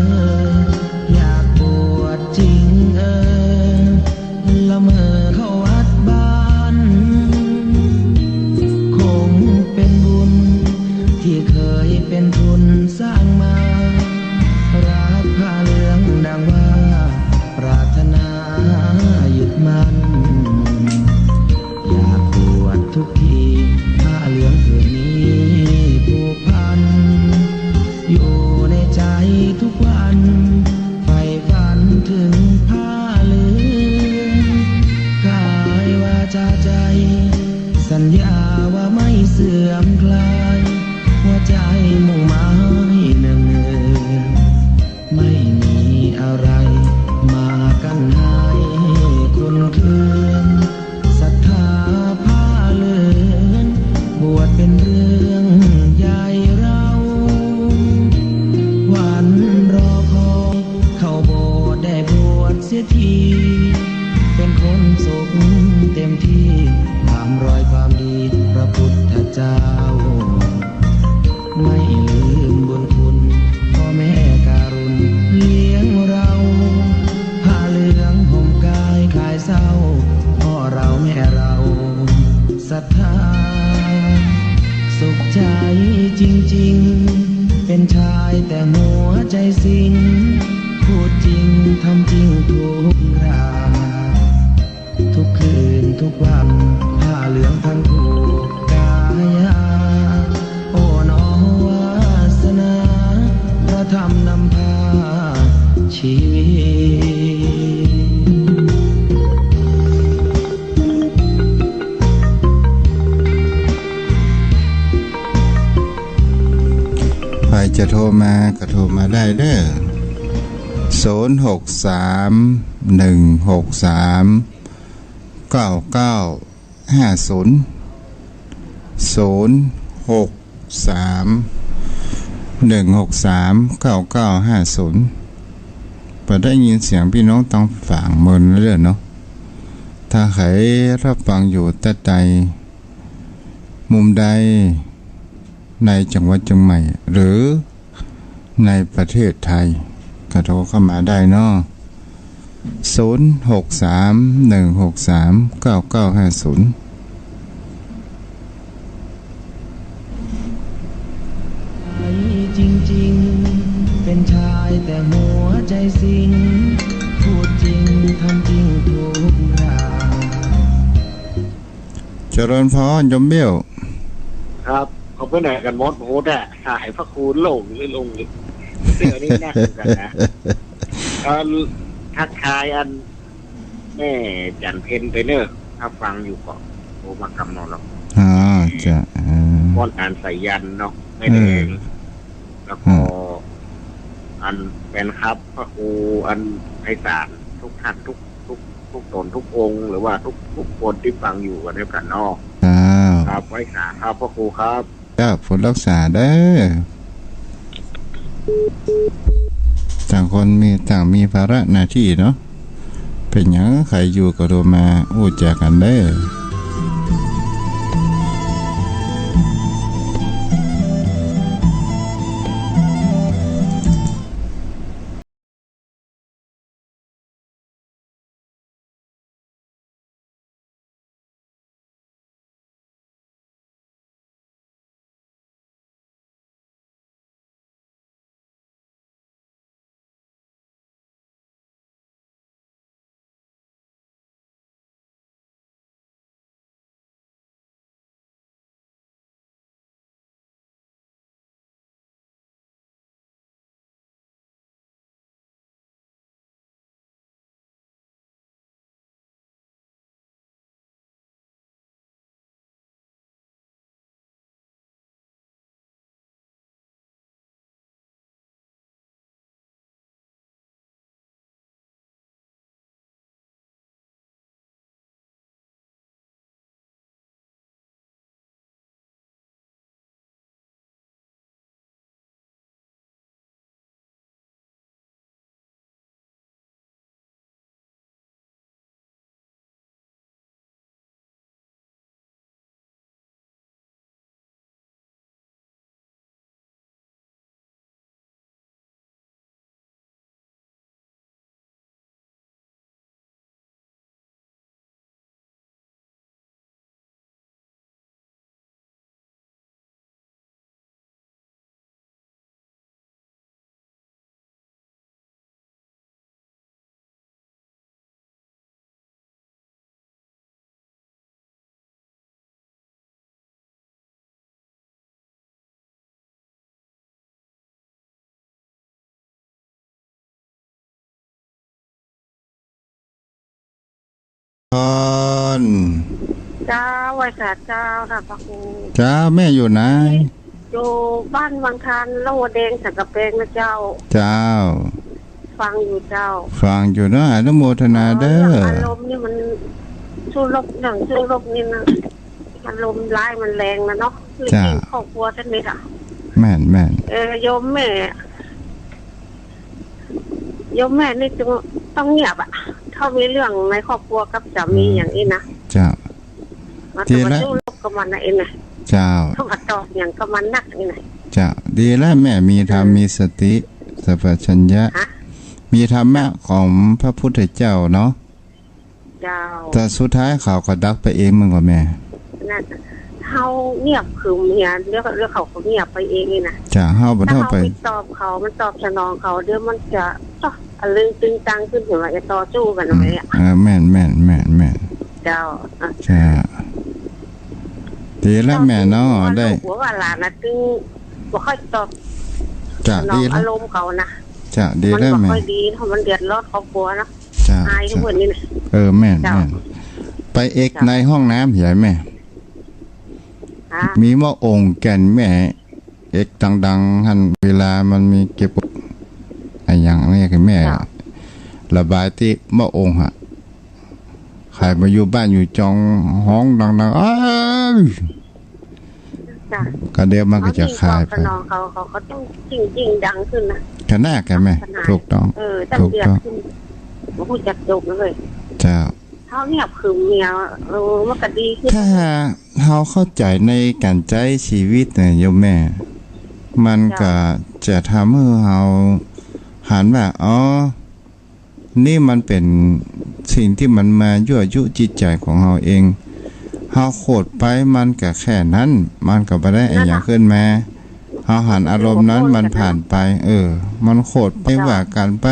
อยากบวชจริงละเมอเข้าวัดบ้านคงเป็นบุญที่เคยเป็นทุนสร้างมารักผ้าเหลืองดังว่าปรารถนายึดมั่นอยากบวชทุกทีผ้าเหลืองคืนนี้ผูกพันอยู่ในใจทุกวันใฝ่ฝันถึงผ้าเหลืองกายวาจาใจสัญญาว่าไม่เสื่อมคลายหัวใจมุ่งหมายเนืองไม่มีอะไรมากันให้คนเคืองศรัทธาผ้าเหลืองบวชเป็นเรื่องใหญ่เราวันรอคอยเข้าโบสถ์ได้บวชเสียทีเป็นคนสุขเต็มที่ตามรอยความดีพระพุทธเจ้าไม่ลืมบุญคุณพ่อแม่การุณเลี้ยงเราผ้าเหลืองห่มกายคลายเศร้าพ่อเราแม่เราศรัทธาสุขใจจริงๆเป็นชายแต่หัวใจสิงพูดจริงทำจริงทุกราทุกคืนทุกวันผ้าเหลืองทั้งคู่กายาโอ้น้อวาสนาพระธรรมนำพาชีวิต ใครจะโทรมาก็โทรมาได้เด้อ063-163-9950 พอได้ยินเสียงพี่น้องต้องฝั่งเมินเรื่อยเนาะถ้าใครรับฟังอยู่แต่ใดมุมใดในจังหวัดเชียงใหม่หรือในประเทศไทยก็โทรเข้ามาได้เนาะ063-163-9950จริงๆเป็นชายแต่หัวใจสิงพูดจริงทำจริงทุกราเจริญพรยมเบี้ยวครับเขาไปไหนกันมดโหดอ่ะหายพระคูณโลงหรือลงเสื้อนี่น่าสนใจนะทักทายอันแม่จันเพนไปเนอะถ้าฟังอยู่ก็โทรมากำนอนหรอกจะป้อนอ่านใส่ยันเนาะไม่แดงแล้วก็อันเป็นครับพระครูอันไพศาลทุกท่านทุกตนทุกองค์หรือว่าทุกคนที่ฟังอยู่กันด้วยกันเนาะครับไว้สาครับพระครูครับฝนรักษาเด้อต่างคนมีภาระหน้าที่เนาะเป็นหยังใครอยู่ก็โทรมาอู้แจกันเด้อ พรเจ้าไว้ค่ะเจ้าค่ะพระครูเจ้าแม่อยู่ไหนอยู่บ้านวังคานโลแดงสักกะเปงนะเจ้าเจ้าฟังอยู่เจ้าฟังอยู่เนาะอนุโมทนาเด้ออารมณ์นี่มันสู้รบอย่างสู้รบนี่นะอารมณ์ร้ายมันแรงนะเนาะจริงครอบครัวท่านนี่ค่ะแม่นโยมแม่นี่ต้องเงียบอ่ะถ้ามีเรื่องในครอบครัวกับสามีอย่างนี้นะเจ้ามาสู้รบกับมันนะเองนะเจ้าต้องอัดตอกอย่างกับมันนักนี่นะเจ้าดีแล้วแม่มีธรรมมีสติสัพพัญญะมีธรรมะของพระพุทธเจ้าเนาะเจ้าแต่สุดท้ายเขาก็ดักไปเองมึงกับแม่นั่นเขาเงียบคือเมียเรื่องเขาเงียบไปเองนี่นะจ้าเขาบ่เท่าไปตอบเขามันตอบสนองเขาเดี๋ยวมันจะลึงตึงตังขึ้นถึงว่าจะต่อสู้กันอะไรอ่ะแม่นเจ้าจ้าดีแล้วแม่เนาะได้หัวว่าหลานนะตึงบ่ค่อยตอบจ้าดีแล้วอารมณ์เขานะจ้าดีแล้วแม่มันบ่ค่อยดีเพราะมันเดือดร้อนครอบครัวนะจ้าอายทุกคนนี่นะแม่นไปเอกในห้องน้ำใหญ่แม่มีหม้อองค์แก่นแม่เอกดังๆหันเวลามันมีเก็บไอ้อย่างนี้คือแม่ระบายที่หม้อองค์ฮะใครมาอยู่บ้านอยู่จองห้องดังๆก็เดี๋ยวมันก็จะคลายไปเขาต้องจริงดังขึ้นนะขนาดกันแม่ถูกต้องถูกต้องมันพูดจัดจบเลยเจ้าเขาเงียบคือเมียมันก็ดีขึ้นถ้าเขาเข้าใจในการใช้ชีวิตเนี่ยโยมแม่มันก็จะทำให้เราหันว่านี่มันเป็นสิ่งที่มันมายั่วยุจิตใจของเราเองเราโคตรไปมันก็แค่นั้นมันก็ไม่ได้อย่างขึ้นมาเราหันอารมณ์นั้นมันผ่านไปมันโคตรไปว่ากันไป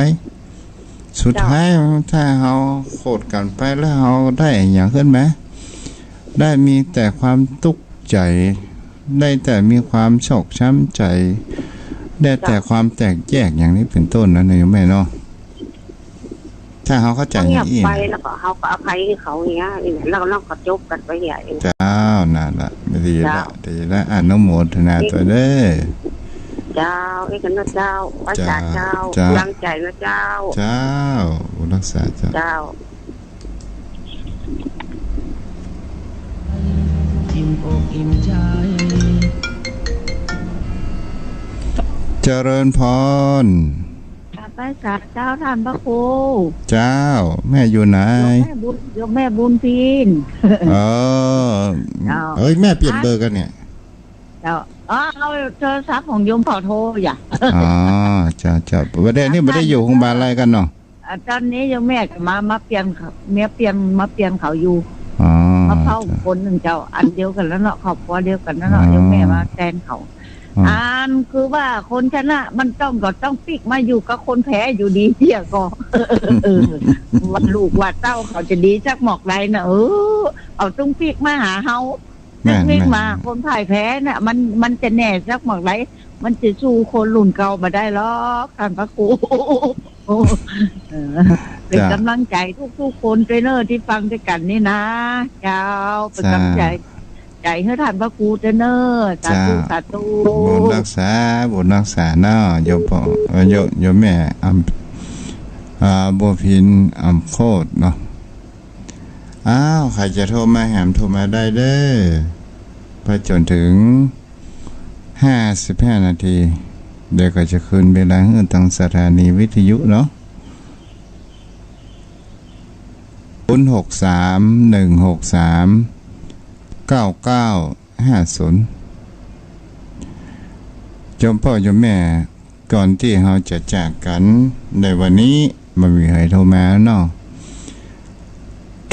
สุดท้ายถ้าเราโคตรกันไปแล้วเราได้อย่างขึ้นไหมได้มีแต่ความทุกข์ใจได้แต่มีความโศกช้ำใจได้แต่ความแตกแยกอย่างนี้เป็นต้นนะเนี่ยแม่เนาะถ้าเขาเข้าใจอย่างนี้ไปแล้วก็เขาก็อภัยให้เขาอย่างเงี้ยแล้วเราก็จบกันไปใหญ่เจ้านั่นละดีละอนุโมทนาตัวเด้อเจ้าเอกนะเจ้าอาจารย์เจ้าตั้งใจนะเจ้าบุญรักษาเจ้าอิ่มอกอิ่มใจเจริญพรไปสัตว์เจ้าท่านพระครูเจ้าแม่อยู่ไหนแม่บุญพินแม่เปลี่ยนเบอร์กันเนี่ยเจ้าเอาโทรศัพท์ของโยมพ่อโทรอย่าจ้าประเด็นนี้ไม่ได้อยู่โรงพยาบาลอะไรกันเนาะตอนนี้โยมแม่มาเปลี่ยนเขาอยู่มาเผาคนหนึ่งเจ้าอันเดียวกันแล้วเนาะครอบครัวเดียวกันแล้วเนาะโยมแม่มาแทนเขาคือว่าคนชนะมันต้องปิกมาอยู่กับคนแพ้อยู่ดีเที่ยก็วันลูกว่าเต้าเขาจะดีจักหมอกไรนะเอาต้องปิกมาหาเฮาปิกมาคนพ่ายแพ้น่ะมันจะแน่จักหมอกไรมันจะสู้คนรุ่นเก่ามาได้หรอกท่านพระครูเป็นกำลังใจทุกคนเทรนเนอร์ที่ฟังด้วยกันนี่นะเจ้าเป็นกำลังใจให้ท่านพระครูเทรนเนอร์สาธุบุญรักษาเนาะโยมพ่อโยมแม่บัวพินโคตรเนาะใครจะโทรมาแหมโทรมาได้เด้อไปจนถึง55 นาทีเดี๋ยวก็จะคืนเวลาให้ทางสถานีวิทยุเนาะ0631639950จมพ่อจมแม่ก่อนที่เราจะจากกันในวันนี้มันมีใครโทรมาเนาะ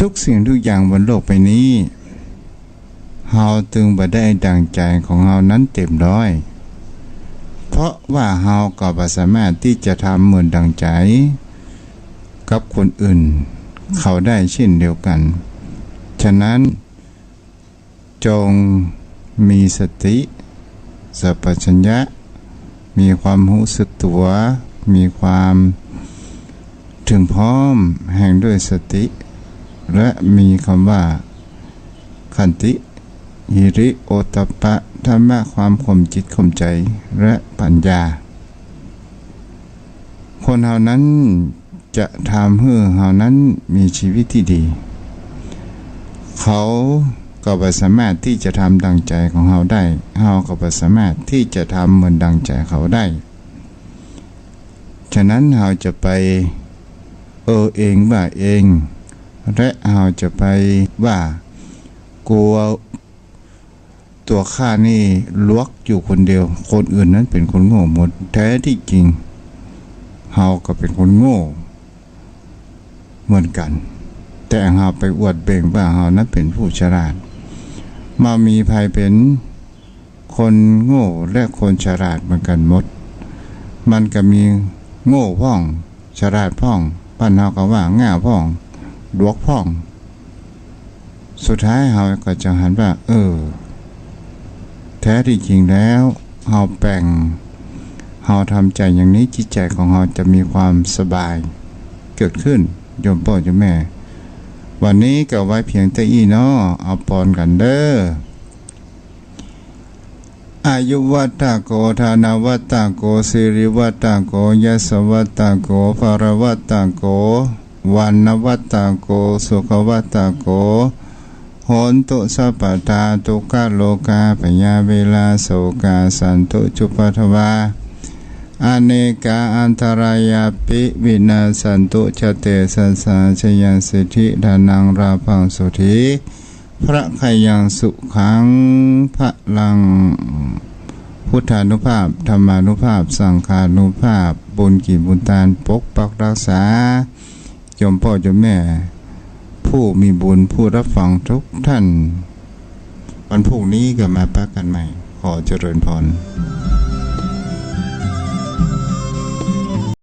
ทุกสิ่งทุกอย่างบนโลกใบนี้เราตึงบ่ได้ดังใจของเรานั้นเต็มร้อยเพราะว่าเราก็บ่สามารถที่จะทำเหมือนดังใจกับคนอื่นเขาได้เช่นเดียวกันฉะนั้นจงมีสติสัพพัญญะมีความรู้สึกตัวมีความถึงพร้อมแห่งด้วยสติ และมีคำว่าขันติหิริโอตตัปปะธรรมะความข่มจิตข่มใจและปัญญาคนเฮานั้นจะทำให้เฮานั้นมีชีวิตที่ดีเขาก็บ่สามารถที่จะทำดังใจของเฮาได้เฮาก็บ่สามารถที่จะทำเหมือนดังใจเขาได้ฉะนั้นเฮาจะไปเองว่าเองและเฮาจะไปว่ากลัวตัวข้านี่ลวกอยู่คนเดียวคนอื่นนั้นเป็นคนโง่หมดแท้ที่จริงเฮาก็เป็นคนโง่เหมือนกันแต่เฮาไปอวดเบ่งว่าเฮานั้นเป็นผู้ฉลาดมามีภัยเป็นคนโง่และคนฉลาดเหมือนกันหมดมันก็มีโง่พ่องฉลาดพ่องบ้านเฮาก็ว่าง่าพ่องลวกพ่องสุดท้ายเฮาก็จะหันว่าแท้ที่จริงแล้วเฮาแปลงเฮาทำใจอย่างนี้จิตใจของเฮาจะมีความสบายเกิดขึ้นโยมพ่อโยมแม่วันนี้ก็ไว้เพียงแต่อีเนาะเอาปอนกันเด้ออายุวัตตะโกธานาวัตตะโกสิริวัตตะโกยสวัตตะโกภรวัตตะโกวันนวัตตะโกสุขวัตตะโกโหนตุสัพพทาทุกขโลกาปยาเวลาโสกาสันตุจุปัฏฐวาอเนกาอันตรายาปิวินาสันตุชเตสัสสาชยันสิทธิดานังราพังสุธีพระขยังสุขังพระลังพุทธานุภาพธรรมานุภาพสังฆานุภาพบุญกิบุญทานปกปักรักษาโยมพ่อโยมแม่ผู้มีบุญผู้รับฟังทุกท่านวันพรุ่งนี้ก็มาปะกันใหม่ขอเจริญพร